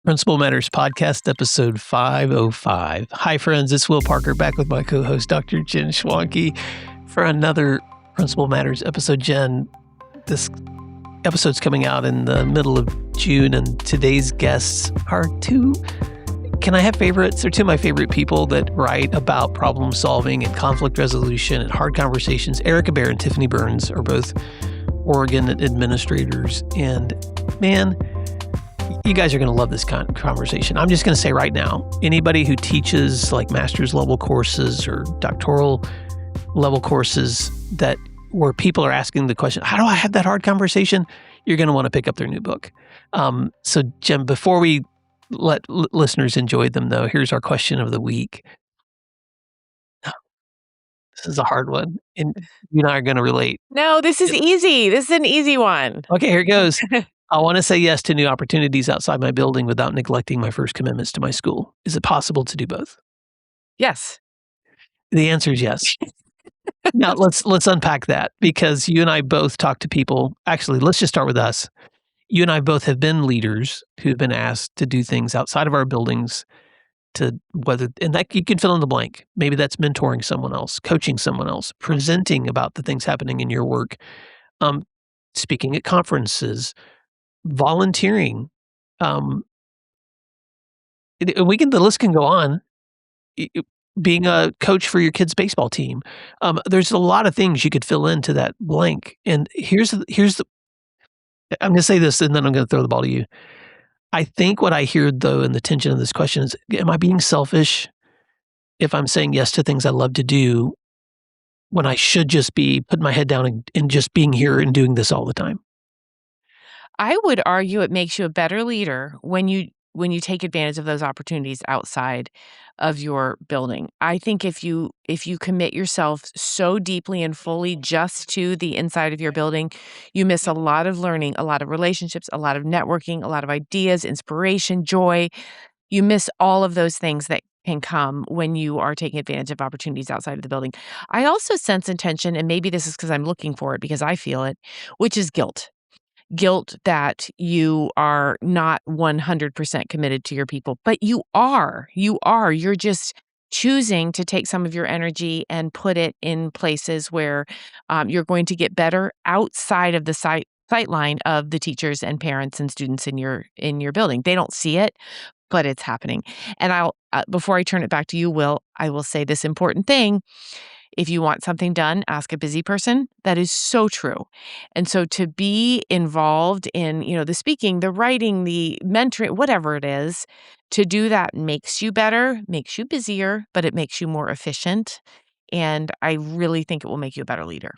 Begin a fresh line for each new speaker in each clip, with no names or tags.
Principal Matters Podcast, episode 505. Hi, friends. It's Will Parker back with my co-host, Dr. Jen Schwanke, for another Principal Matters episode. Jen, this episode's coming out in the middle of June, and today's guests are two of my favorite people that write about problem solving and conflict resolution and hard conversations. Erika and Tiffany Burns are both Oregon administrators, and man, you guys are going to love this conversation. I'm just going to say right now, anybody who teaches like master's level courses or doctoral level courses where people are asking the question, how do I have that hard conversation? You're going to want to pick up their new book. So Jen, before we let listeners enjoy them though, here's our question of the week. This is a hard one, and you and I are going to relate.
No, this is easy. This is an easy one.
Okay, here it goes. I want to say yes to new opportunities outside my building without neglecting my first commitments to my school. Is it possible to do both?
Yes.
The answer is yes. Now let's unpack that, because you and I both talk to people. Actually, let's just start with us. You and I both have been leaders who've been asked to do things outside of our buildings and that you can fill in the blank. Maybe that's mentoring someone else, coaching someone else, presenting about the things happening in your work, speaking at conferences, volunteering. The list can go on. Being a coach for your kid's baseball team. There's a lot of things you could fill into that blank. And here's the I'm going to say this, and then I'm going to throw the ball to you. I think what I hear, though, in the tension of this question is, am I being selfish if I'm saying yes to things I love to do when I should just be putting my head down and just being here and doing this all the time?
I would argue it makes you a better leader when you take advantage of those opportunities outside of your building. I think if you commit yourself so deeply and fully just to the inside of your building, you miss a lot of learning, a lot of relationships, a lot of networking, a lot of ideas, inspiration, joy. You miss all of those things that can come when you are taking advantage of opportunities outside of the building. I also sense intention, and maybe this is because I'm looking for it because I feel it, which is guilt. Guilt that you are not 100% committed to your people, but you are. You're just choosing to take some of your energy and put it in places where you're going to get better outside of the sightline of the teachers and parents and students in your building. They don't see it, but it's happening. And I'll before I turn it back to you, Will, I will say this important thing. If you want something done, ask a busy person. That is so true. And so to be involved in, the speaking, the writing, the mentoring, whatever it is, to do that makes you better, makes you busier, but it makes you more efficient. And I really think it will make you a better leader.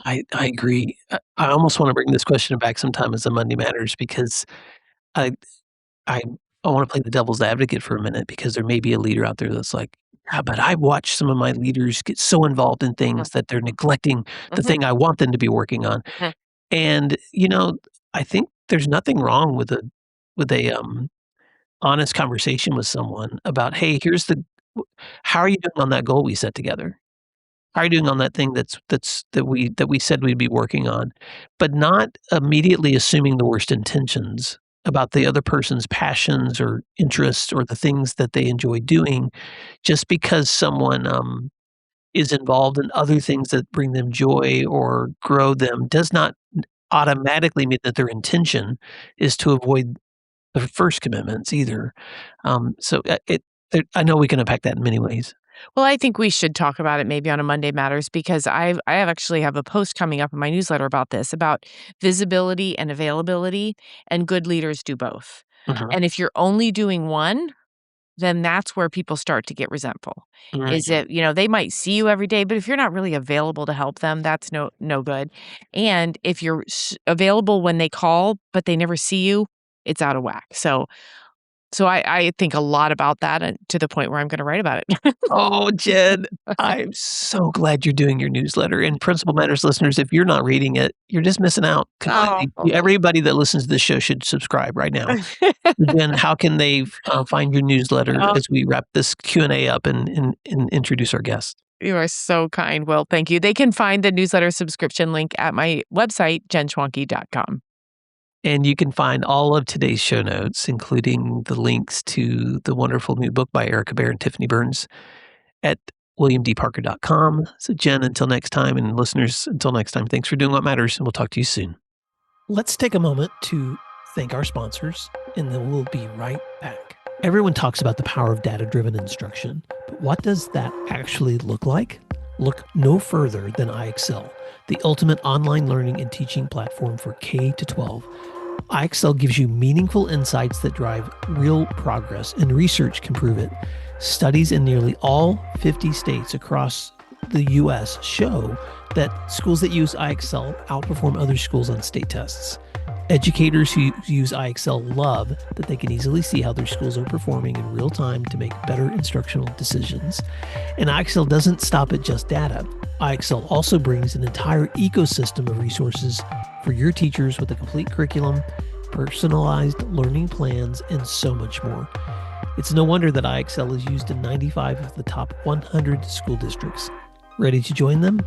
I agree. I almost want to bring this question back sometime as a Monday Matters, because I want to play the devil's advocate for a minute, because there may be a leader out there that's like, yeah, but I watch some of my leaders get so involved in things that they're neglecting the thing I want them to be working on. And, I think there's nothing wrong with a honest conversation with someone about, hey, how are you doing on that goal we set together? How are you doing on that thing that we said we'd be working on? But not immediately assuming the worst intentions about the other person's passions or interests or the things that they enjoy doing, just because someone is involved in other things that bring them joy or grow them does not automatically mean that their intention is to avoid the first commitments either. I know we can unpack that in many ways.
Well, I think we should talk about it maybe on a Monday Matters, because I actually have a post coming up in my newsletter about this, about visibility and availability, and good leaders do both. And if you're only doing one, then that's where people start to get resentful.
Right.
Is it, they might see you every day, but if you're not really available to help them, that's no good. And if you're available when they call, but they never see you, it's out of whack. So I think a lot about that, and to the point where I'm going to write about it.
Oh, Jen, I'm so glad you're doing your newsletter. And Principal Matters listeners, if you're not reading it, you're just missing out. Everybody that listens to this show should subscribe right now. Jen, how can they find your newsletter as we wrap this Q&A up and introduce our guests?
You are so kind, Will. Thank you. They can find the newsletter subscription link at my website, jenschwanke.com.
And you can find all of today's show notes, including the links to the wonderful new book by Erika Bear and Tiffany Burns at williamdparker.com. So, Jen, until next time, and listeners, until next time, thanks for doing what matters, and we'll talk to you soon. Let's take a moment to thank our sponsors, and then we'll be right back. Everyone talks about the power of data-driven instruction, but what does that actually look like? Look no further than iExcel, the ultimate online learning and teaching platform for K-12. iExcel gives you meaningful insights that drive real progress, and research can prove it. Studies in nearly all 50 states across the U.S. show that schools that use iExcel outperform other schools on state tests. Educators who use iExcel love that they can easily see how their schools are performing in real time to make better instructional decisions. And iExcel doesn't stop at just data. iExcel also brings an entire ecosystem of resources for your teachers with a complete curriculum, personalized learning plans, and so much more. It's no wonder that iExcel is used in 95 of the top 100 school districts. Ready to join them?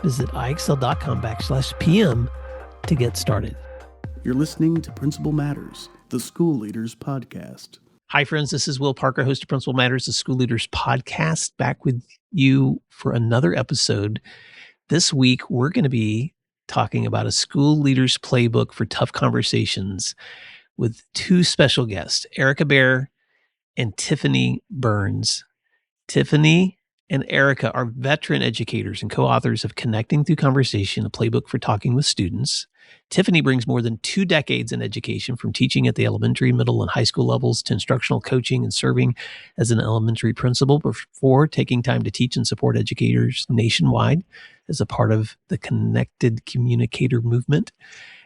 Visit iexcel.com/PM to get started.
You're listening to Principal Matters, the School Leaders Podcast.
Hi, friends. This is Will Parker, host of Principal Matters, the School Leaders Podcast, back with you for another episode. This week, we're going to be talking about a school leader's playbook for tough conversations with two special guests, Erika Bear and Tiffany Burns. Tiffany and Erika are veteran educators and co-authors of Connecting Through Conversation, a playbook for talking with students. Tiffany brings more than 2 decades in education, from teaching at the elementary, middle, and high school levels to instructional coaching and serving as an elementary principal before taking time to teach and support educators nationwide as a part of the Connected Communicator movement.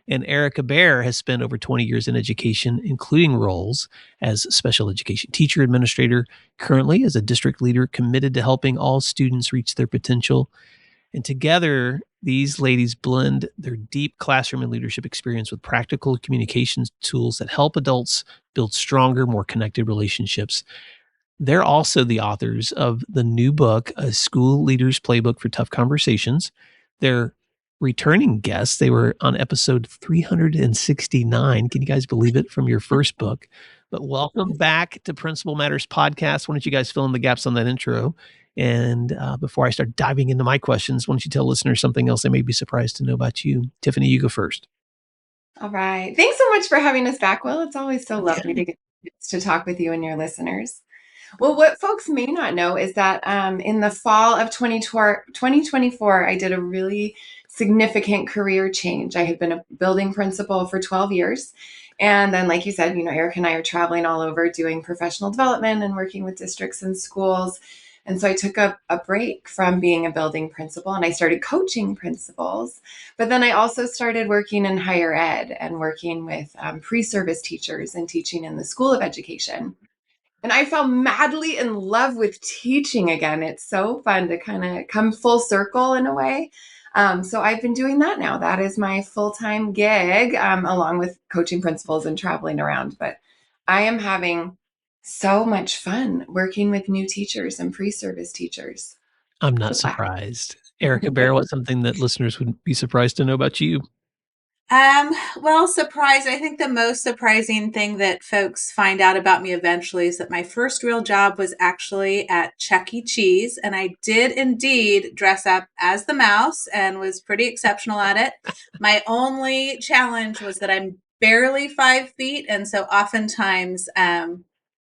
And Erika Bear has spent over 20 years in education, including roles as special education teacher, administrator, currently as a district leader committed to helping all students reach their potential. And together, these ladies blend their deep classroom and leadership experience with practical communications tools that help adults build stronger, more connected relationships. They're also the authors of the new book, A School Leader's Playbook for Tough Conversations. They're returning guests. They were on episode 369. Can you guys believe it, from your first book? But welcome back to Principal Matters Podcast. Why don't you guys fill in the gaps on that intro? And before I start diving into my questions, why don't you tell listeners something else they may be surprised to know about you? Tiffany, you go first.
All right. Thanks so much for having us back, Will. It's always so lovely to get to talk with you and your listeners. Well, what folks may not know is that in the fall of 2024, I did a really significant career change. I had been a building principal for 12 years. And then, like you said, Eric and I are traveling all over doing professional development and working with districts and schools. And so I took a break from being a building principal and I started coaching principals. But then I also started working in higher ed and working with pre-service teachers and teaching in the School of Education. And I fell madly in love with teaching again. It's so fun to kind of come full circle in a way. So I've been doing that now. That is my full-time gig, along with coaching principals and traveling around. But I am having so much fun working with new teachers and pre-service teachers.
I'm not surprised. Erika Bear, what's something that listeners would be surprised to know about you?
Well, surprise. I think the most surprising thing that folks find out about me eventually is that my first real job was actually at Chuck E. Cheese. And I did indeed dress up as the mouse and was pretty exceptional at it. My only challenge was that I'm barely 5 feet. And so oftentimes,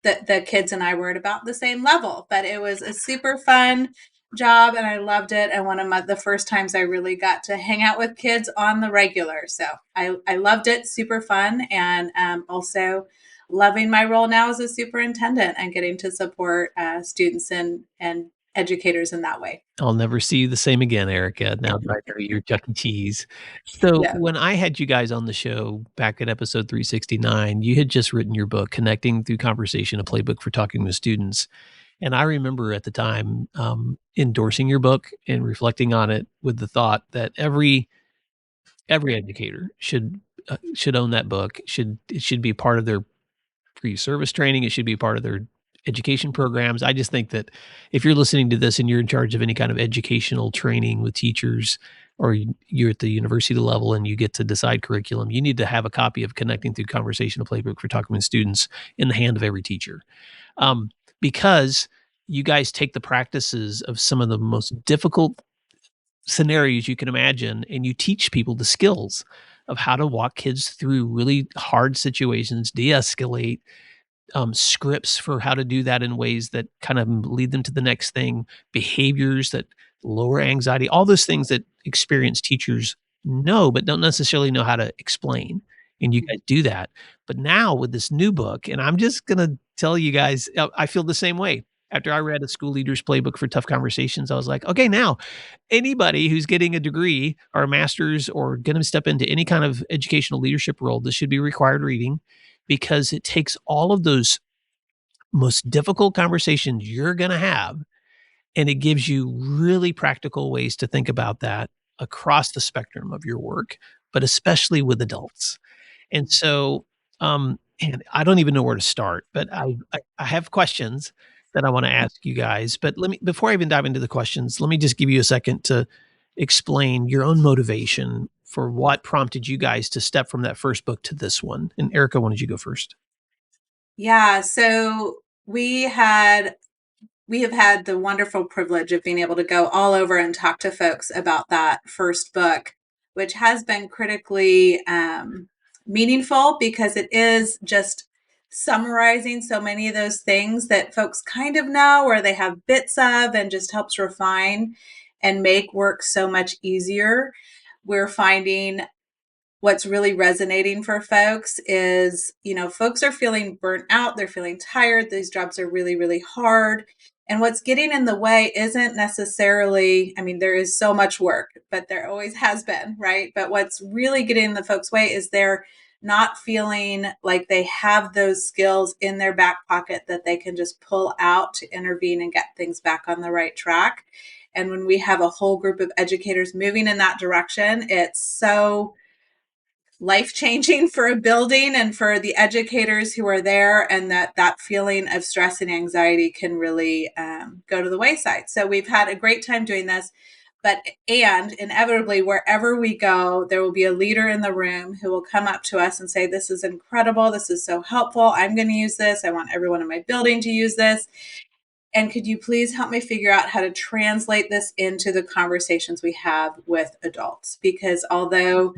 the kids and I were at about the same level, but it was a super fun job and I loved it. And one of the first times I really got to hang out with kids on the regular. So I loved it. Super fun. And also loving my role now as a superintendent and getting to support students and educators in that way.
I'll never see you the same again, Erika, now that I know you're Chuck E. Cheese. So
Yeah.
when I had you guys on the show back at episode 369, you had just written your book, Connecting Through Conversation, a playbook for talking with students. And I remember at the time endorsing your book and reflecting on it with the thought that every educator should own that book. It should be part of their pre-service training. It should be part of their education programs. I just think that if you're listening to this and you're in charge of any kind of educational training with teachers, or you're at the university level and you get to decide curriculum, you need to have a copy of Connecting Through Conversation, a playbook for talking with students, in the hand of every teacher. Because you guys take the practices of some of the most difficult scenarios you can imagine, and you teach people the skills of how to walk kids through really hard situations, de-escalate, scripts for how to do that in ways that kind of lead them to the next thing, behaviors that lower anxiety, all those things that experienced teachers know, but don't necessarily know how to explain. And you guys do that. But now with this new book, and I'm just going to tell you guys, I feel the same way. After I read a school leader's playbook for tough conversations, I was like, okay, now anybody who's getting a degree or a master's or going to step into any kind of educational leadership role, this should be required reading, because it takes all of those most difficult conversations you're going to have, and it gives you really practical ways to think about that across the spectrum of your work, but especially with adults. And so, and I don't even know where to start, but I have questions that I want to ask you guys. But let me, before I even dive into the questions, let me just give you a second to explain your own motivation for what prompted you guys to step from that first book to this one. And Erika, why don't you go first?
Yeah, so we have had the wonderful privilege of being able to go all over and talk to folks about that first book, which has been critically meaningful because it is just summarizing so many of those things that folks kind of know or they have bits of, and just helps refine and make work so much easier. We're finding what's really resonating for folks is, folks are feeling burnt out. They're feeling tired. These jobs are really, really hard. And what's getting in the way isn't necessarily, there is so much work, but there always has been, right? But what's really getting in the folks' way is they're not feeling like they have those skills in their back pocket that they can just pull out to intervene and get things back on the right track. And when we have a whole group of educators moving in that direction, it's so life-changing for a building and for the educators who are there, and that feeling of stress and anxiety can really go to the wayside. So we've had a great time doing this, and inevitably wherever we go, there will be a leader in the room who will come up to us and say, this is incredible, this is so helpful, I'm going to use this, I want everyone in my building to use this, and could you please help me figure out how to translate this into the conversations we have with adults? Because although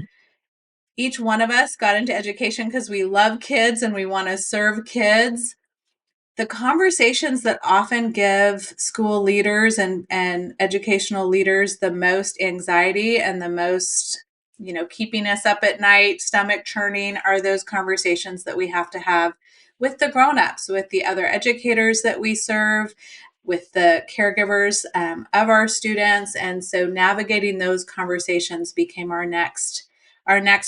each one of us got into education because we love kids and we want to serve kids, the conversations that often give school leaders and educational leaders the most anxiety and the most, keeping us up at night, stomach churning, are those conversations that we have to have with the grown-ups, with the other educators that we serve, with the caregivers of our students. And so navigating those conversations became our next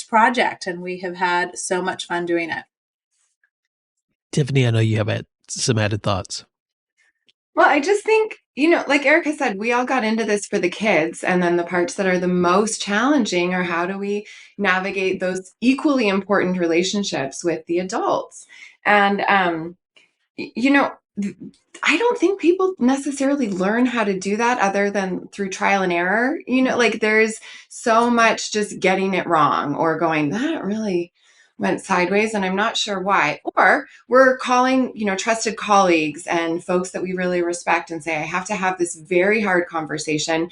project, and we have had so much fun doing it.
Tiffany, I know you have some added thoughts.
Well, I just think, like Erika said, we all got into this for the kids, and then the parts that are the most challenging are how do we navigate those equally important relationships with the adults. And I don't think people necessarily learn how to do that other than through trial and error. Like there's so much just getting it wrong or going, that really went sideways and I'm not sure why. Or we're calling, trusted colleagues and folks that we really respect and say, I have to have this very hard conversation.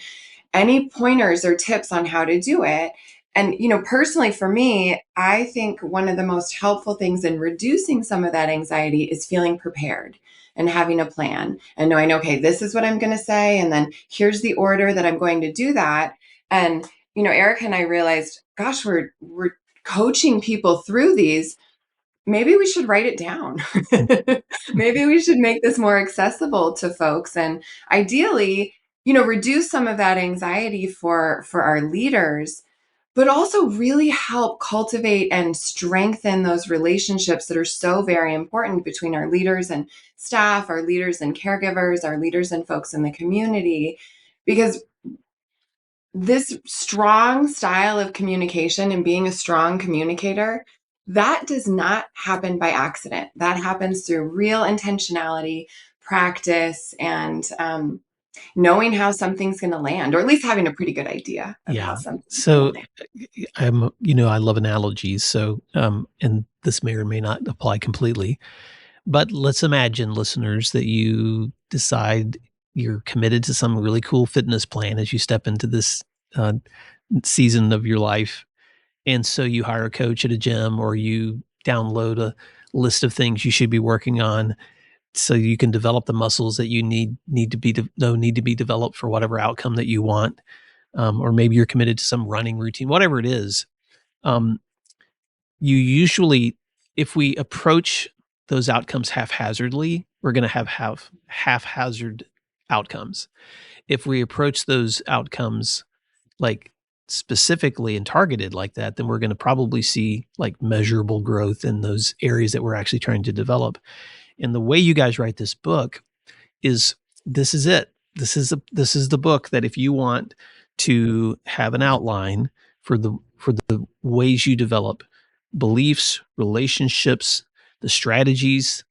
Any pointers or tips on how to do it? And, personally for me, I think one of the most helpful things in reducing some of that anxiety is feeling prepared and having a plan and knowing, okay, this is what I'm going to say. And then here's the order that I'm going to do that. And, Erica and I realized, gosh, we're coaching people through these. Maybe we should write it down. Maybe we should make this more accessible to folks. And ideally, reduce some of that anxiety for our leaders, but also really help cultivate and strengthen those relationships that are so very important between our leaders and staff, our leaders and caregivers, our leaders and folks in the community. Because this strong style of communication and being a strong communicator That does not happen by accident. That happens through real intentionality, practice, and knowing how something's going to land, or at least having a pretty good idea of how something's going
So
to land.
I love analogies. So, and this may or may not apply completely, but let's imagine, listeners, that you decide you're committed to some really cool fitness plan as you step into this uh, season of your life. And so you hire a coach at a gym, or you download a list of things you should be working on so you can develop the muscles that you need to be developed for whatever outcome that you want. Or maybe you're committed to some running routine, whatever it is. Um, you usually, if we approach those outcomes haphazardly, we're going to have haphazard outcomes. If we approach those outcomes like specifically and targeted like that, then we're going to probably see like measurable growth in those areas that we're actually trying to develop. And the way you guys write this book is, this is it. This is the book that if you want to have an outline for the ways you develop beliefs, relationships, the strategies,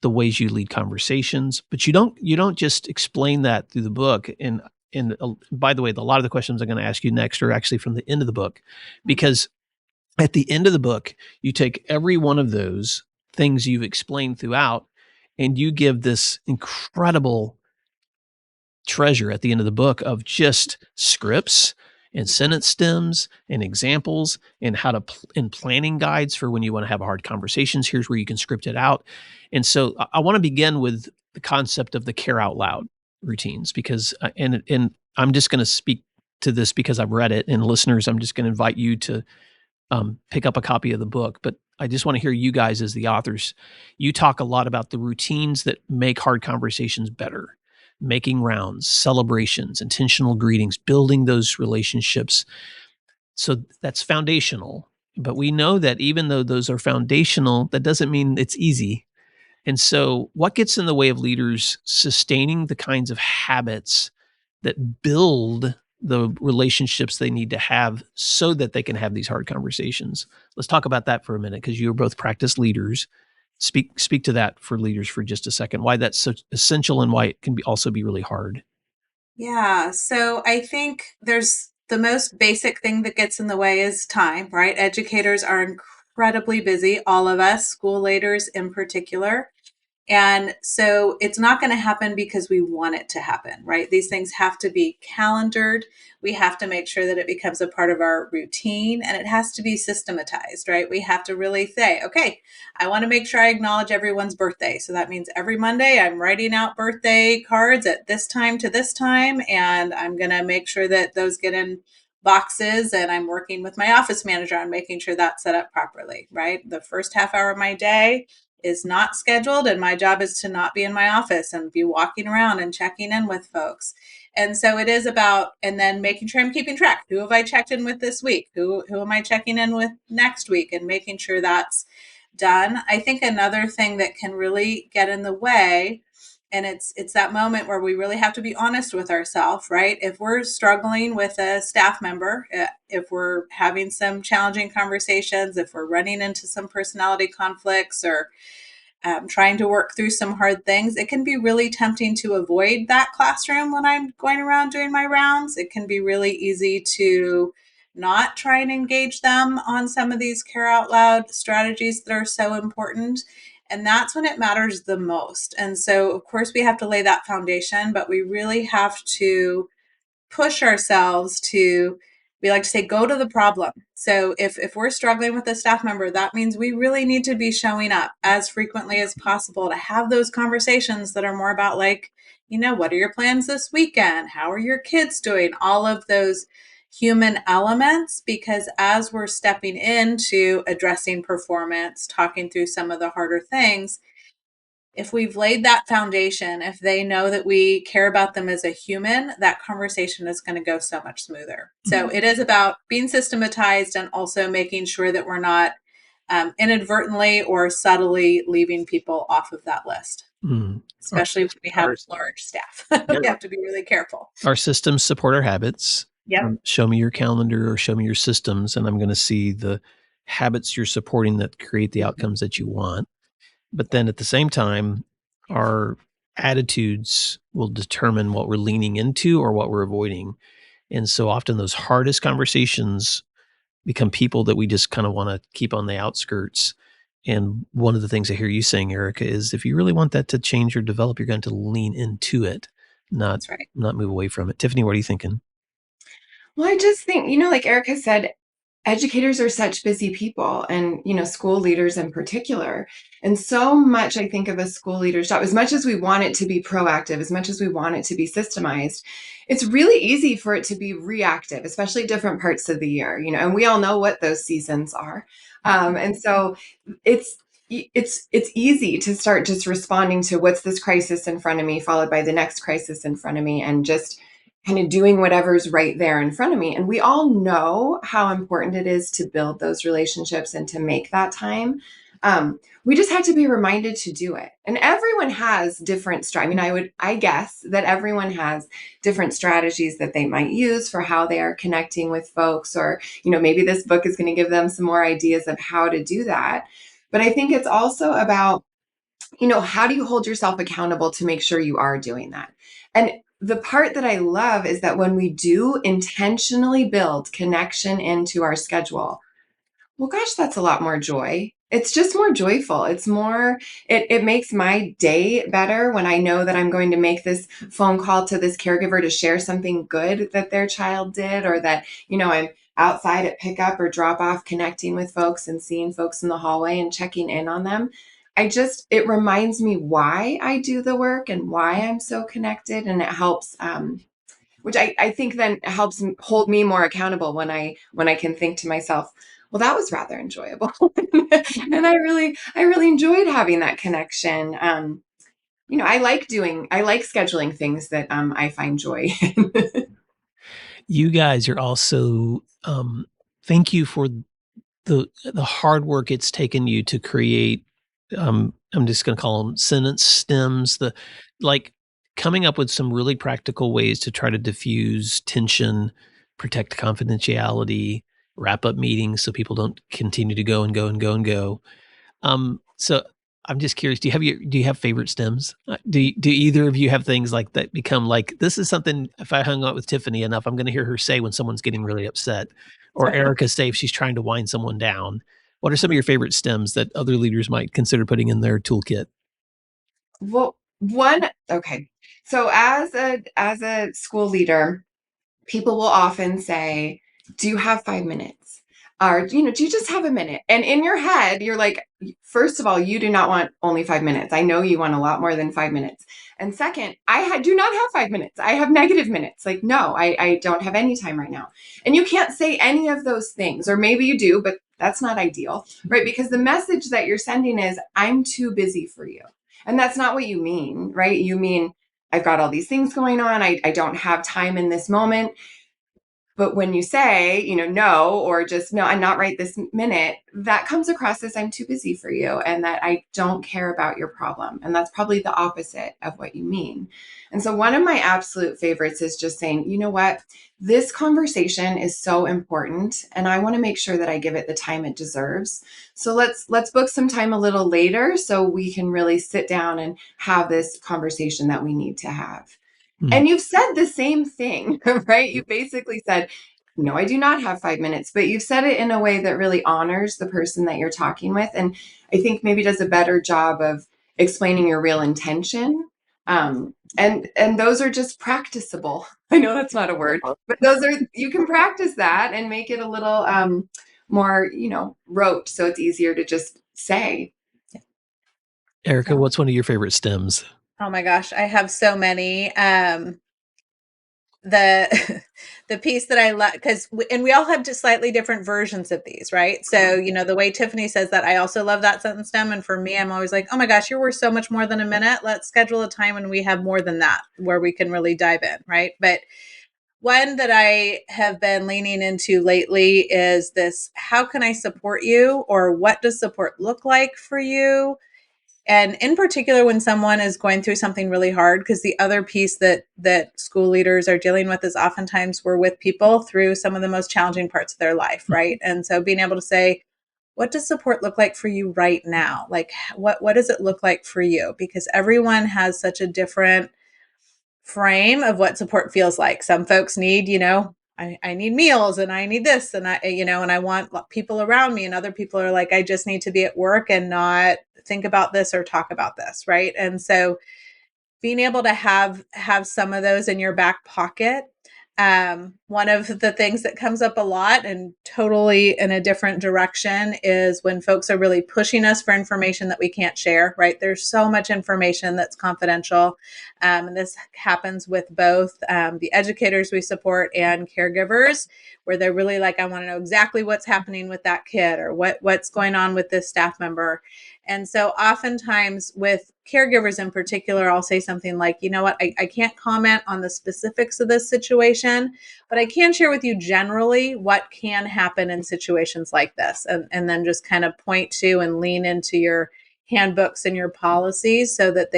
the ways you lead conversations, but you don't just explain that through the book. And by the way, a lot of the questions I'm going to ask you next are actually from the end of the book, because at the end of the book, you take every one of those things you've explained throughout, and you give this incredible treasure at the end of the book of just scripts and sentence stems and examples and how to and planning guides for when you want to have hard conversations. Here's where you can script it out. And so I want to begin with the concept of the care out loud routines, because and I'm just going to speak to this because I've read it, and listeners, I'm just going to invite you to pick up a copy of the book. But I just want to hear you guys as the authors. You talk a lot about the routines that make hard conversations better, making rounds, celebrations, intentional greetings, building those relationships. So that's foundational. But we know that even though those are foundational, that doesn't mean it's easy. And so, what gets in the way of leaders sustaining the kinds of habits that build the relationships they need to have so that they can have these hard conversations? Let's talk about that for a minute, because you're both practice leaders. Speak to that for leaders for just a second. Why that's so essential and why it can also be really hard.
Yeah. So I think there's the most basic thing that gets in the way is time, right? Educators are incredibly busy, all of us, school leaders in particular. And so it's not going to happen because we want it to happen, right? These things have to be calendared. We have to make sure that it becomes a part of our routine, and it has to be systematized, right? We have to really say, okay, I want to make sure I acknowledge everyone's birthday. So that means every Monday I'm writing out birthday cards at this time to this time, and I'm going to make sure that those get in boxes, and I'm working with my office manager on making sure that's set up properly, right? The first half hour of my day is not scheduled, and my job is to not be in my office and be walking around and checking in with folks. And so it is about, and then making sure I'm keeping track. Who have I checked in with this week? Who am I checking in with next week? And making sure that's done. I think another thing that can really get in the way, and it's that moment where we really have to be honest with ourselves, right? If we're struggling with a staff member, if we're having some challenging conversations, if we're running into some personality conflicts, or trying to work through some hard things, it can be really tempting to avoid that classroom when I'm going around doing my rounds. It can be really easy to not try and engage them on some of these care out loud strategies that are so important. And that's when it matters the most. And so, of course, we have to lay that foundation, but we really have to push ourselves to, we like to say, go to the problem. So if we're struggling with a staff member, that means we really need to be showing up as frequently as possible to have those conversations that are more about, like, what are your plans this weekend? How are your kids doing? All of those human elements, because as we're stepping into addressing performance, talking through some of the harder things, if we've laid that foundation, if they know that we care about them as a human, that conversation is going to go so much smoother. So it is about being systematized and also making sure that we're not inadvertently or subtly leaving people off of that list, especially when we have large staff. We have to be really careful.
Our systems support our habits.
Yep.
Show me your calendar or show me your systems, and I'm going to see the habits you're supporting that create the outcomes that you want. But then at the same time, our attitudes will determine what we're leaning into or what we're avoiding. And so often those hardest conversations become people that we just kind of want to keep on the outskirts. And one of the things I hear you saying, Erika, is if you really want that to change or develop, you're going to lean into it, not
That's right.
not move away from it. Tiffany, what are you thinking?
Well, I just think, like Erica said, educators are such busy people and, school leaders in particular. And so much, I think, of a school leader's job, as much as we want it to be proactive, as much as we want it to be systemized, it's really easy for it to be reactive, especially different parts of the year, and we all know what those seasons are. And so it's, it's easy to start just responding to what's this crisis in front of me, followed by the next crisis in front of me, and just kind of doing whatever's right there in front of me. And we all know how important it is to build those relationships and to make that time. We just have to be reminded to do it. And everyone has different I guess that everyone has different strategies that they might use for how they are connecting with folks, or, maybe this book is going to give them some more ideas of how to do that. But I think it's also about, how do you hold yourself accountable to make sure you are doing that? And the part that I love is that when we do intentionally build connection into our schedule, well, gosh, that's a lot more joy. It's just more joyful. It makes my day better when I know that I'm going to make this phone call to this caregiver to share something good that their child did, or that, I'm outside at pickup or drop off, connecting with folks and seeing folks in the hallway and checking in on them. It reminds me why I do the work and why I'm so connected. And it helps, which I think then helps hold me more accountable when I can think to myself, well, that was rather enjoyable. And I really enjoyed having that connection. I like scheduling things that I find joy in.
You guys are also thank you for the hard work it's taken you to create, I'm just gonna call them sentence stems, like, coming up with some really practical ways to try to diffuse tension, protect confidentiality, wrap up meetings so people don't continue to go and go and go and go. So I'm just curious, do you have favorite stems? Do either of you have things like that become like, this is something if I hung out with Tiffany enough, I'm gonna hear her say when someone's getting really upset, or Erica say if she's trying to wind someone down. What are some of your favorite stems that other leaders might consider putting in their toolkit?
Well, okay. So as a school leader, people will often say, do you have 5 minutes? Or, do you just have a minute? And in your head, you're like, first of all, you do not want only 5 minutes. I know you want a lot more than 5 minutes. And second, do not have 5 minutes. I have negative minutes. Like, no, I don't have any time right now. And you can't say any of those things, or maybe you do, but that's not ideal, right? Because the message that you're sending is, I'm too busy for you. And that's not what you mean, right? You mean, I've got all these things going on. I don't have time in this moment. But when you say, no, or just no, I'm not right this minute, that comes across as I'm too busy for you and that I don't care about your problem. And that's probably the opposite of what you mean. And so one of my absolute favorites is just saying, you know what, this conversation is so important and I want to make sure that I give it the time it deserves. So let's book some time a little later so we can really sit down and have this conversation that we need to have. And you've said the same thing, right? You basically said, no, I do not have 5 minutes, but you've said it in a way that really honors the person that you're talking with. And I think maybe does a better job of explaining your real intention. And those are just practicable. I know that's not a word, but you can practice that and make it a little more, rote. So it's easier to just say.
Erica, what's one of your favorite stems?
Oh my gosh, I have so many. The the piece that I love, and we all have just slightly different versions of these, right? So, the way Tiffany says that, I also love that sentence stem. And for me, I'm always like, oh my gosh, you're worth so much more than a minute. Let's schedule a time when we have more than that, where we can really dive in, right? But one that I have been leaning into lately is this: how can I support you? Or what does support look like for you? And in particular, when someone is going through something really hard, because the other piece that school leaders are dealing with is oftentimes we're with people through some of the most challenging parts of their life, right? And so being able to say, what does support look like for you right now? Like, what does it look like for you? Because everyone has such a different frame of what support feels like. Some folks need, I need meals and I need this and and I want people around me, and other people are like, I just need to be at work and not think about this or talk about this. Right. And so being able to have some of those in your back pocket. One of the things that comes up a lot and totally in a different direction is when folks are really pushing us for information that we can't share, right? There's so much information that's confidential. And this happens with both the educators we support and caregivers, where they're really like, I want to know exactly what's happening with that kid or what's going on with this staff member. And so oftentimes with caregivers in particular, I'll say something like, you know what, I can't comment on the specifics of this situation, but I can share with you generally what can happen in situations like this. And then just kind of point to and lean into your handbooks and your policies so that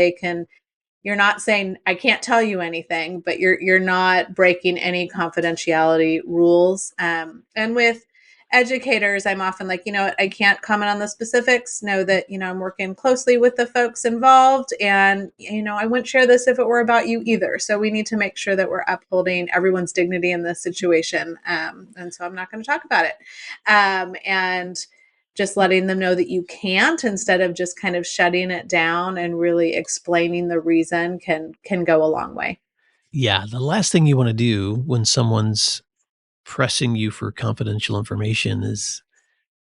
you're not saying I can't tell you anything, but you're not breaking any confidentiality rules. And with educators, I'm often like, I can't comment on the specifics. Know that, I'm working closely with the folks involved, and I wouldn't share this if it were about you either. So we need to make sure that we're upholding everyone's dignity in this situation. And so I'm not going to talk about it. And just letting them know that you can't, instead of just kind of shutting it down, and really explaining the reason can go a long way.
Yeah, the last thing you wanna do when someone's pressing you for confidential information is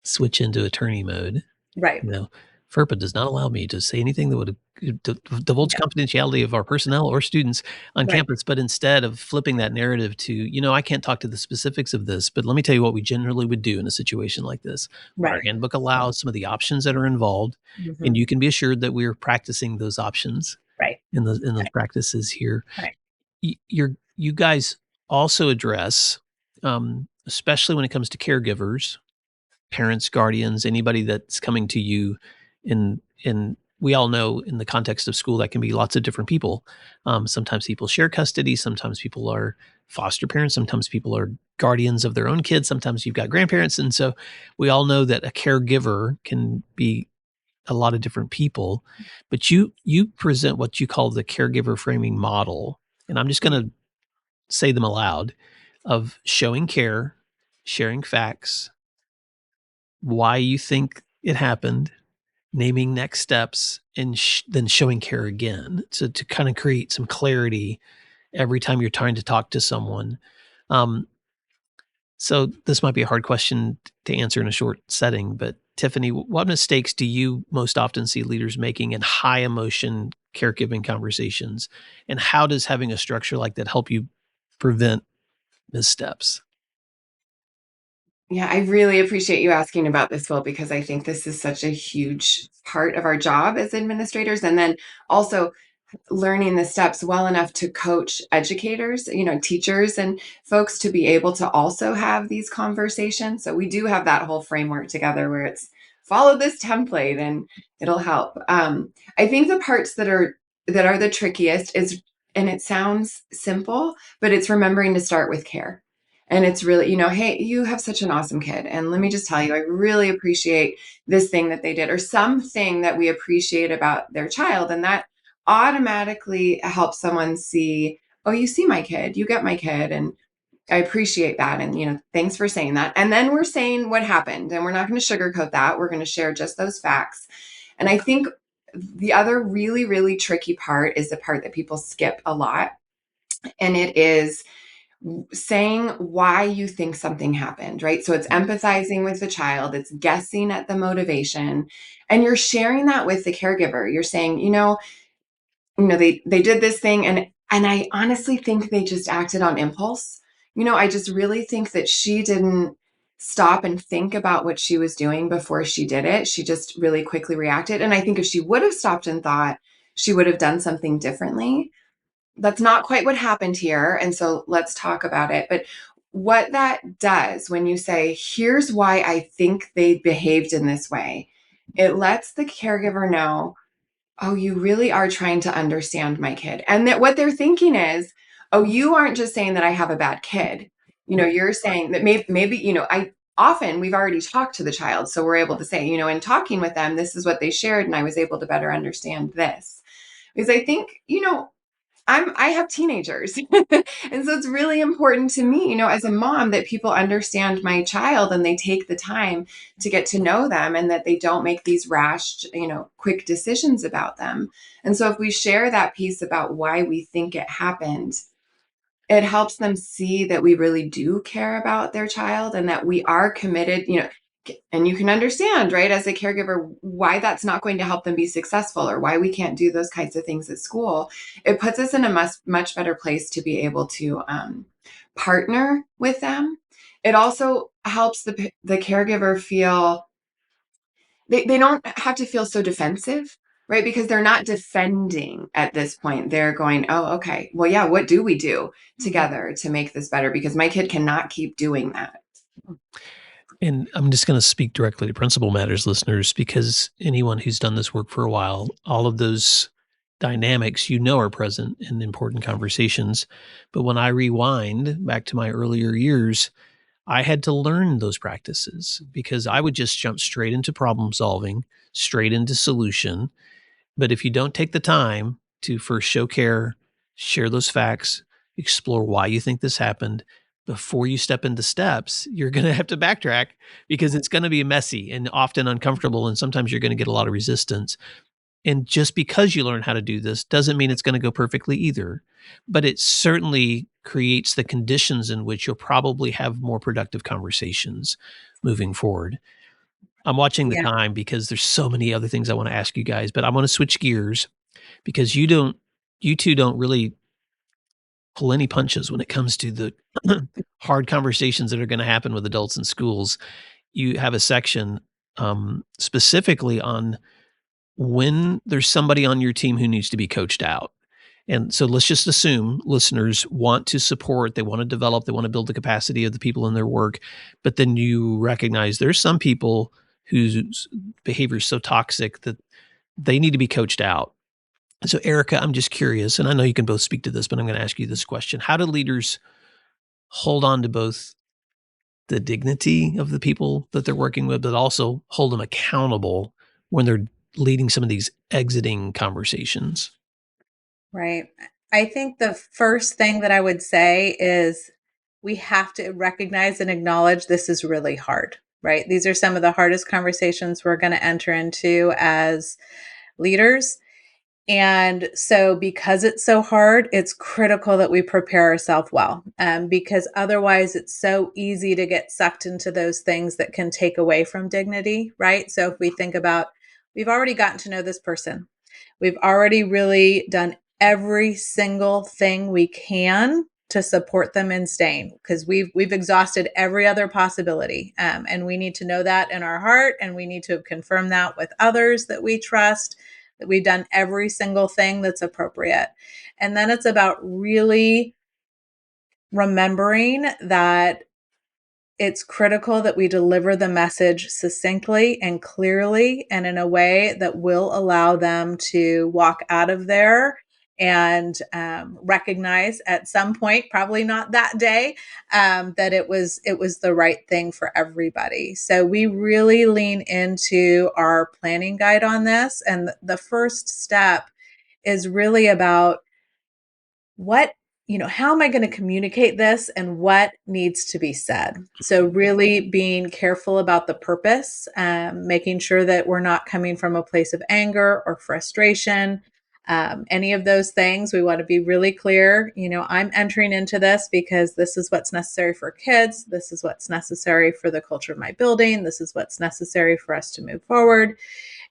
switch into attorney mode.
Right.
You know, FERPA does not allow me to say anything that would divulge
Yeah.
confidentiality of our personnel or students on
Right.
campus, but instead of flipping that narrative to, I can't talk to the specifics of this, but let me tell you what we generally would do in a situation like this. What our
Right.
handbook allows, some of the options that are involved, and
Mhm.
you can be assured that we're practicing those options
Right.
in those
Right.
practices here.
Right.
You guys also address, especially when it comes to caregivers, parents, guardians, anybody that's coming to you in we all know in the context of school that can be lots of different people. Sometimes people share custody, sometimes people are foster parents, sometimes people are guardians of their own kids, sometimes you've got grandparents, and so we all know that a caregiver can be a lot of different people. But you present what you call the caregiver framing model, and I'm just going to say them aloud, of showing care, sharing facts, why you think it happened, naming next steps, and then showing care again to kind of create some clarity every time you're trying to talk to someone. Um, so this might be a hard question to answer in a short setting, but Tiffany, what mistakes do you most often see leaders making in high emotion caregiving conversations? And how does having a structure like that help you prevent missteps?
Yeah, I really appreciate you asking about this, Will, because I think this is such a huge part of our job as administrators. And then also learning the steps well enough to coach educators, teachers and folks to be able to also have these conversations. So we do have that whole framework together where it's follow this template and it'll help. I think the parts that are the trickiest is, and it sounds simple, but it's remembering to start with care. And it's really, hey, you have such an awesome kid. And let me just tell you, I really appreciate this thing that they did, or something that we appreciate about their child. And that automatically helps someone see, oh, you see my kid, you get my kid, and I appreciate that. And, thanks for saying that. And then we're saying what happened, and we're not going to sugarcoat that. We're going to share just those facts. And I think the other really, really tricky part is the part that people skip a lot. And it is saying why you think something happened, right? So it's empathizing with the child, it's guessing at the motivation, and you're sharing that with the caregiver. You're saying, they did this thing, and I honestly think they just acted on impulse. I just really think that she didn't stop and think about what she was doing before she did it. She just really quickly reacted. And I think if she would have stopped and thought, she would have done something differently. That's not quite what happened here. And so let's talk about it. But what that does when you say, here's why I think they behaved in this way, it lets the caregiver know, oh, you really are trying to understand my kid. And that what they're thinking is, oh, you aren't just saying that I have a bad kid. You're saying that maybe, often we've already talked to the child. So we're able to say, in talking with them, this is what they shared, and I was able to better understand this. Because I think, I have teenagers. And so it's really important to me, as a mom, that people understand my child and they take the time to get to know them, and that they don't make these rash, quick decisions about them. And so if we share that piece about why we think it happened, it helps them see that we really do care about their child and that we are committed, and you can understand, right, as a caregiver, why that's not going to help them be successful, or why we can't do those kinds of things at school. It puts us in a much better place to be able to partner with them. It also helps the caregiver feel they don't have to feel so defensive, right? Because they're not defending at this point. They're going, oh, okay, well, yeah, what do we do together to make this better? Because my kid cannot keep doing that.
And I'm just going to speak directly to Principal Matters listeners, because anyone who's done this work for a while, all of those dynamics, are present in important conversations. But when I rewind back to my earlier years, I had to learn those practices because I would just jump straight into problem solving, straight into solution. But if you don't take the time to first show care, share those facts, explore why you think this happened before you step into steps, you're going to have to backtrack because it's going to be messy and often uncomfortable. And sometimes you're going to get a lot of resistance. And just because you learn how to do this doesn't mean it's going to go perfectly either. But it certainly creates the conditions in which you'll probably have more productive conversations moving forward. I'm watching the time because there's so many other things I want to ask you guys, but I want to switch gears because you two don't really pull any punches when it comes to the hard conversations that are going to happen with adults in schools. You have a section specifically on when there's somebody on your team who needs to be coached out. And so let's just assume listeners want to support, they want to develop, they want to build the capacity of the people in their work. But then you recognize there's some people whose behavior is so toxic that they need to be coached out. So, Erika, I'm just curious, and I know you can both speak to this, but I'm going to ask you this question. How do leaders hold on to both the dignity of the people that they're working with, but also hold them accountable when they're leading some of these exiting conversations?
Right. I think the first thing that I would say is we have to recognize and acknowledge this is really hard, right? These are some of the hardest conversations we're going to enter into as leaders. And so, because it's so hard, it's critical that we prepare ourselves well, because otherwise it's so easy to get sucked into those things that can take away from dignity, right? So if we think about, we've already gotten to know this person. We've already really done every single thing we can to support them in staying, because we've exhausted every other possibility, and we need to know that in our heart, and we need to confirm that with others that we trust, that we've done every single thing that's appropriate. And then it's about really remembering that it's critical that we deliver the message succinctly and clearly and in a way that will allow them to walk out of there and recognize at some point, probably not that day, that it was the right thing for everybody. So we really lean into our planning guide on this. And the first step is really about how am I going to communicate this and what needs to be said? So really being careful about the purpose, making sure that we're not coming from a place of anger or frustration, any of those things. We want to be really clear. I'm entering into this because this is what's necessary for kids. This is what's necessary for the culture of my building. This is what's necessary for us to move forward.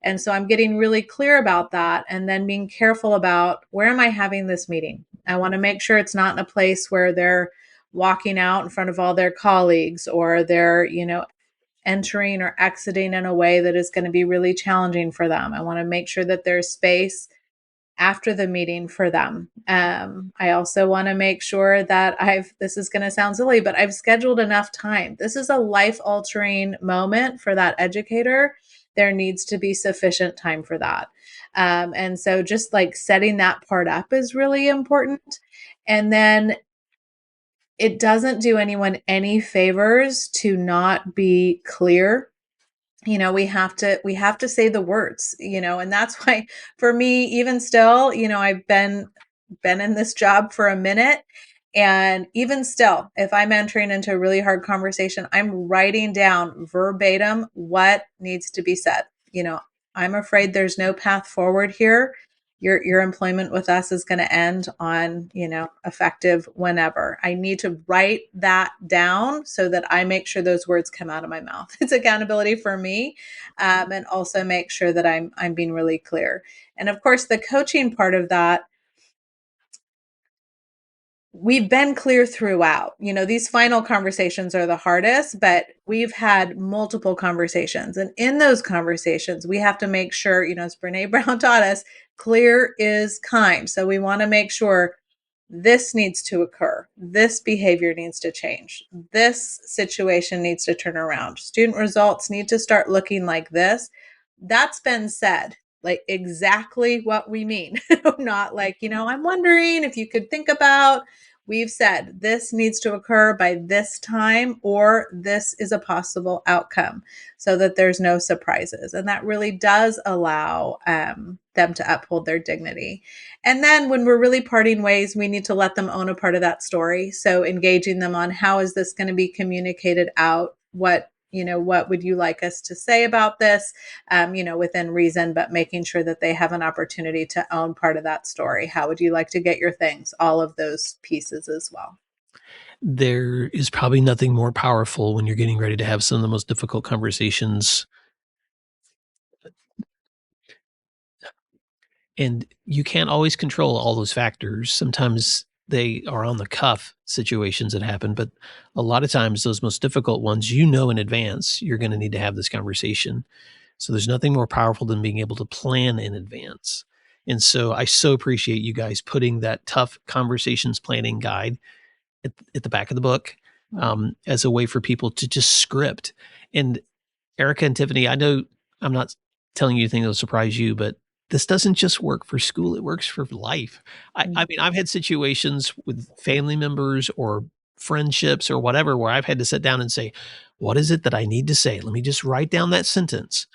And so I'm getting really clear about that, and then being careful about, where am I having this meeting? I want to make sure it's not in a place where they're walking out in front of all their colleagues, or they're, entering or exiting in a way that is going to be really challenging for them. I want to make sure that there's space after the meeting for them. I also want to make sure that this is going to sound silly, but I've scheduled enough time. This is a life-altering moment for that educator. There needs to be sufficient time for that. And so just like setting that part up is really important. And then it doesn't do anyone any favors to not be clear. We have to say the words, and that's why for me, even still, I've been in this job for a minute. And even still, if I'm entering into a really hard conversation, I'm writing down verbatim what needs to be said. I'm afraid there's no path forward here. Your employment with us is going to end on, effective whenever. I need to write that down so that I make sure those words come out of my mouth. It's accountability for me, and also make sure that I'm being really clear. And of course, the coaching part of that, we've been clear throughout. These final conversations are the hardest, but we've had multiple conversations. And in those conversations, we have to make sure, as Brene Brown taught us, clear is kind. So we want to make sure this needs to occur. This behavior needs to change. This situation needs to turn around. Student results need to start looking like this. That's been said, like exactly what we mean. Not like, I'm wondering if you could think about. We've said this needs to occur by this time, or this is a possible outcome, so that there's no surprises. And that really does allow them to uphold their dignity. And then when we're really parting ways, we need to let them own a part of that story. So engaging them on how is this going to be communicated out? What would you like us to say about this? Within reason, but making sure that they have an opportunity to own part of that story. How would you like to get your things? All of those pieces as well.
There is probably nothing more powerful when you're getting ready to have some of the most difficult conversations. And you can't always control all those factors. Sometimes they are on the cuff situations that happen, but a lot of times those most difficult ones, in advance, you're going to need to have this conversation. So there's nothing more powerful than being able to plan in advance. And so I so appreciate you guys putting that tough conversations planning guide at the back of the book, as a way for people to just script. And Erika and Tiffany, I know I'm not telling you anything that'll surprise you, but this doesn't just work for school, it works for life. I mean, I've had situations with family members or friendships or whatever where I've had to sit down and say, what is it that I need to say? Let me just write down that sentence.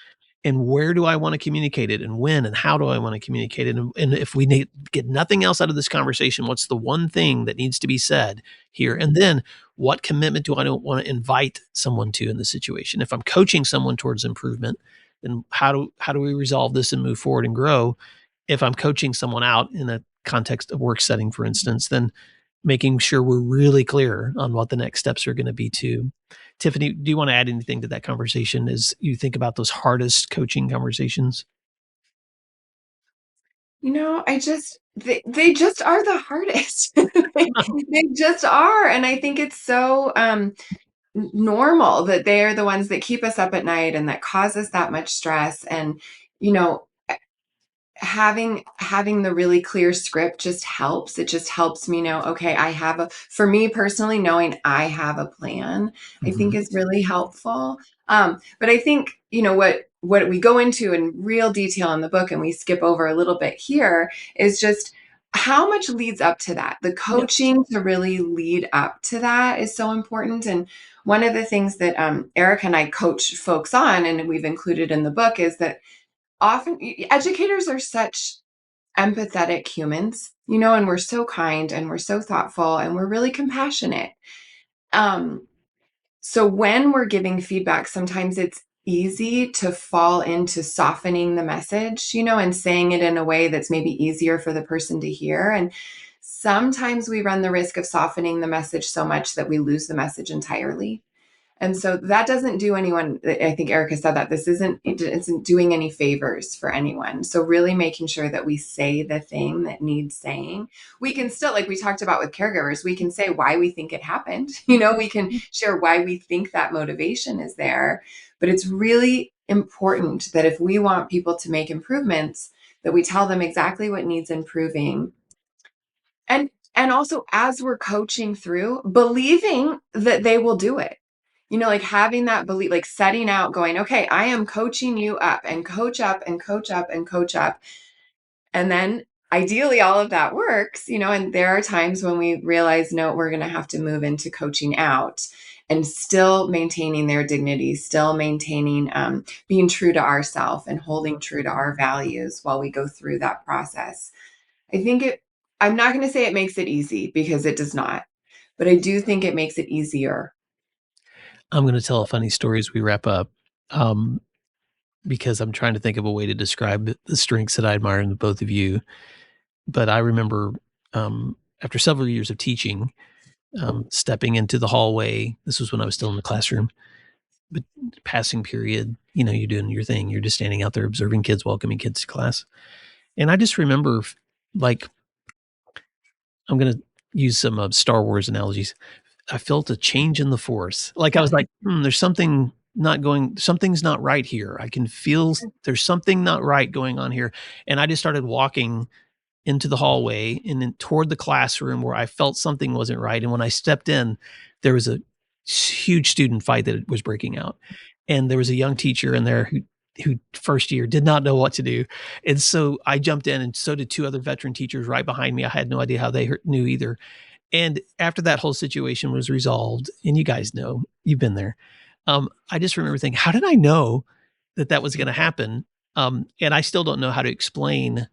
And where do I want to communicate it, and when, and how do I want to communicate it? And if we get nothing else out of this conversation, what's the one thing that needs to be said here? And then what commitment do I don't want to invite someone to in the situation? If I'm coaching someone towards improvement, then how do we resolve this and move forward and grow? If I'm coaching someone out in a context of work setting, for instance, then making sure we're really clear on what the next steps are going to be too. Tiffany, do you want to add anything to that conversation as you think about those hardest coaching conversations?
They just are the hardest. They just are. And I think it's so normal that they are the ones that keep us up at night and that cause us that much stress. And, you know, having the really clear script just helps. It just helps me know, okay, for me personally, knowing I have a plan, I think is really helpful. But I think, what we go into in real detail in the book and we skip over a little bit here is just how much leads up to that. The coaching to really lead up to that is so important. And one of the things that Erica and I coach folks on, and we've included in the book, is that often educators are such empathetic humans, and we're so kind and we're so thoughtful and we're really compassionate. So when we're giving feedback, sometimes it's easy to fall into softening the message, and saying it in a way that's maybe easier for the person to hear. And sometimes we run the risk of softening the message so much that we lose the message entirely. And so that doesn't do anyone, I think Erica said that it isn't doing any favors for anyone. So really making sure that we say the thing that needs saying. We can still, like we talked about with caregivers, we can say why we think it happened. We can share why we think that motivation is there. But it's really important that if we want people to make improvements, that we tell them exactly what needs improving. And also, as we're coaching through, believing that they will do it. Like having that belief, like setting out, going, okay, I am coaching you up and coach up and coach up and coach up. And then ideally all of that works, and there are times when we realize, no, we're going to have to move into coaching out and still maintaining their dignity, still maintaining being true to ourselves and holding true to our values while we go through that process. I'm not going to say it makes it easy, because it does not, but I do think it makes it easier.
I'm going to tell a funny story as we wrap up, because I'm trying to think of a way to describe the strengths that I admire in the both of you. But I remember after several years of teaching, stepping into the hallway. This was when I was still in the classroom, but passing period, you're doing your thing. You're just standing out there observing kids, welcoming kids to class. And I just remember, like, I'm going to use some Star Wars analogies. I felt a change in the force. Like I was like, there's something's not right here. I can feel there's something not right going on here. And I just started walking into the hallway and then toward the classroom where I felt something wasn't right. And when I stepped in, there was a huge student fight that was breaking out. And there was a young teacher in there who first year did not know what to do. And so I jumped in, and so did two other veteran teachers right behind me. I had no idea how they knew either. And after that whole situation was resolved, and you guys know, you've been there. I just remember thinking, how did I know that was going to happen? And I still don't know how to explain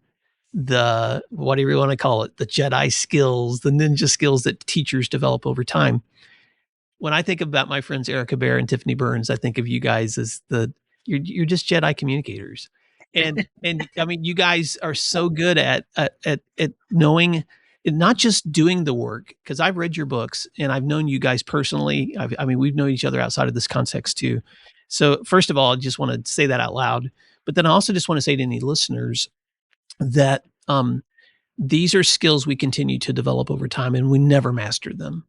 the, whatever you want to call it, the Jedi skills, the ninja skills that teachers develop over time. When I think about my friends Erika Bear and Tiffany Burns, I think of you guys as you're just Jedi communicators. And I mean, you guys are so good at knowing, and not just doing the work, because I've read your books and I've known you guys personally. I mean, we've known each other outside of this context too. So first of all, I just want to say that out loud. But then I also just want to say to any listeners that these are skills we continue to develop over time, and we never mastered them.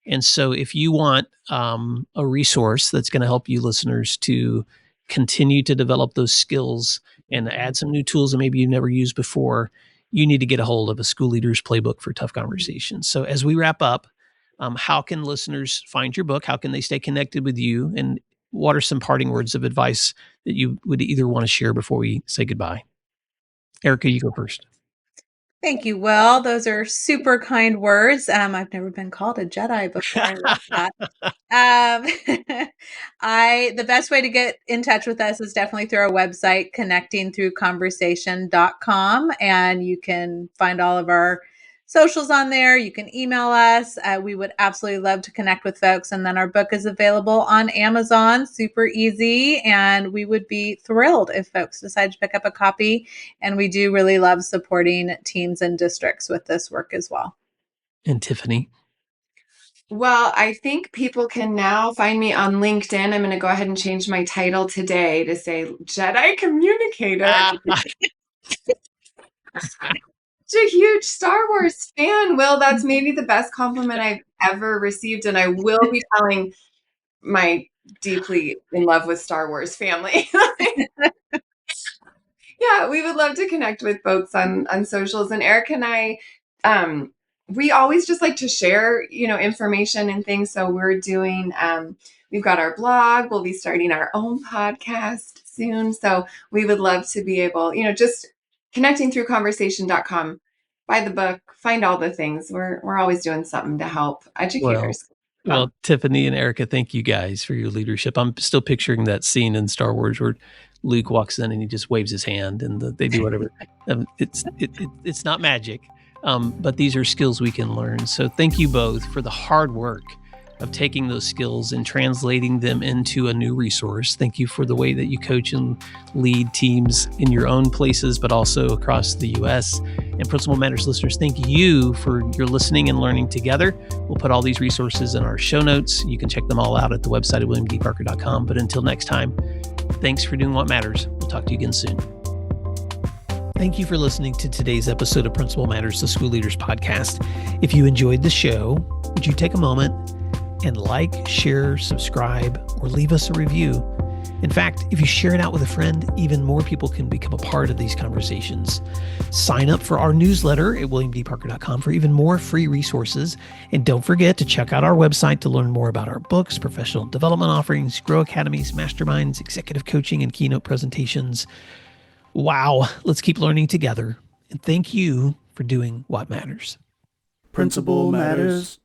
And so if you want a resource that's going to help you listeners to continue to develop those skills and add some new tools that maybe you've never used before, you need to get a hold of a School Leader's Playbook for Tough Conversations. So as we wrap up, how can listeners find your book? How can they stay connected with you? And what are some parting words of advice that you would either want to share before we say goodbye? Erika, you go first.
Thank you, Will. Those are super kind words. I've never been called a Jedi before. I love that. The best way to get in touch with us is definitely through our website, connectingthroughconversation.com. And you can find all of our socials on there. You can email us. We would absolutely love to connect with folks. And then our book is available on Amazon, super easy. And we would be thrilled if folks decide to pick up a copy. And we do really love supporting teams and districts with this work as well.
And Tiffany?
Well, I think people can now find me on LinkedIn. I'm going to go ahead and change my title today to say Jedi Communicator. A huge Star Wars fan, Will. That's maybe the best compliment I've ever received, and I will be telling my deeply in love with Star Wars family. Yeah, we would love to connect with folks on socials. And Eric and I, we always just like to share, information and things. So we're doing, we've got our blog. We'll be starting our own podcast soon. So we would love to be able, just connectingthroughconversation.com, buy the book, find all the things. We're always doing something to help educators.
Well, Tiffany and Erika, thank you guys for your leadership. I'm still picturing that scene in Star Wars where Luke walks in and he just waves his hand and they do whatever. It's not magic, but these are skills we can learn. So thank you both for the hard work of taking those skills and translating them into a new resource. Thank you for the way that you coach and lead teams in your own places, but also across the U.S. And Principal Matters listeners, thank you for your listening and learning together. We'll put all these resources in our show notes. You can check them all out at the website at williamdparker.com. But until next time, thanks for doing what matters. We'll talk to you again soon. Thank you for listening to today's episode of Principal Matters, the School Leaders Podcast. If you enjoyed the show, would you take a moment and like, share, subscribe, or leave us a review? In fact, if you share it out with a friend, even more people can become a part of these conversations. Sign up for our newsletter at williamdparker.com for even more free resources. And don't forget to check out our website to learn more about our books, professional development offerings, Grow Academies, masterminds, executive coaching, and keynote presentations. Wow, let's keep learning together. And thank you for doing what matters.
Principal Matters.